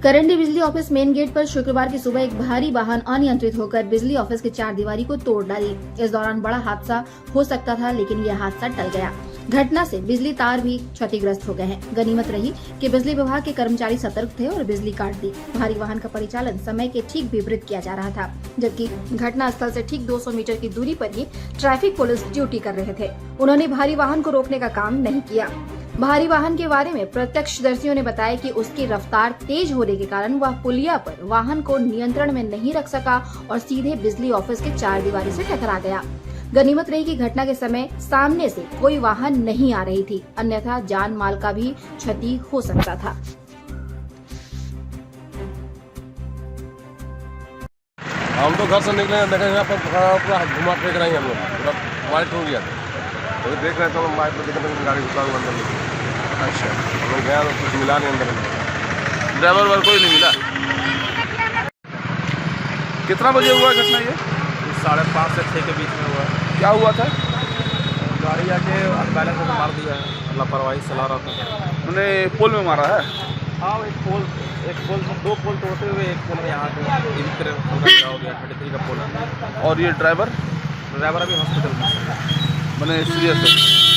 करंडी बिजली office main gate पर शुक्रवार की सुबह एक भारी वाहन अनियंत्रित होकर बिजली ऑफिस के चारदीवारी को तोड़ डाली। इस दौरान बड़ा हादसा हो सकता था, लेकिन यह हादसा टल गया। घटना से बिजली तार भी क्षतिग्रस्त हो गए हैं। गनीमत रही कि बिजली विभाग के कर्मचारी सतर्क थे और बिजली काट दी। भारी वाहन का परिचालन समय के ठीक विपरीत किया जा रहा था, जबकि घटना स्थल से ठीक 200 मीटर की दूरी पर ही ट्रैफिक पुलिस ड्यूटी कर रहे थे। उन्होंने भारी वाहन को रोकने का काम नहीं किया। भारी वाहन के बारे में प्रत्यक्षदर्शियों ने बताया कि उसकी रफ्तार तेज होने के कारण वह पुलिया पर वाहन को नियंत्रण में नहीं रख सका और सीधे बिजली ऑफिस के चारदीवारी से टकरा गया। गनीमत रही कि घटना के समय सामने से कोई वाहन नहीं आ रही थी, अन्यथा जान माल का भी क्षति हो सकता था। हम तो घर से निकले, देखे यहाँ पर पूरा घुमा फेंक रहे हैं, हम लोग पूरा वाइट हो गया। तो देख रहे थे हम वाइट में दिखने गाड़ी घुसा हुआ अंदर में। अच्छा, हम लोग गया तो कुछ मिला नहीं अंदर में। ड्राइवर वाल कोई नहीं मिला। कितना बजे हुआ घटना ये? 5:30 से 6 के बीच में हुआ। क्या हुआ था? गाड़ी आके बैलेंस में मार दिया है, लापरवाही चला रहा था। मैंने पोल में मारा है। हाँ, एक पोल में 2 पोल तोड़ते हुए एक पोल में यहाँ पे इधर हो गया। 33 का पोल है। और ये ड्राइवर अभी हॉस्पिटल में मैंने सीरियस है।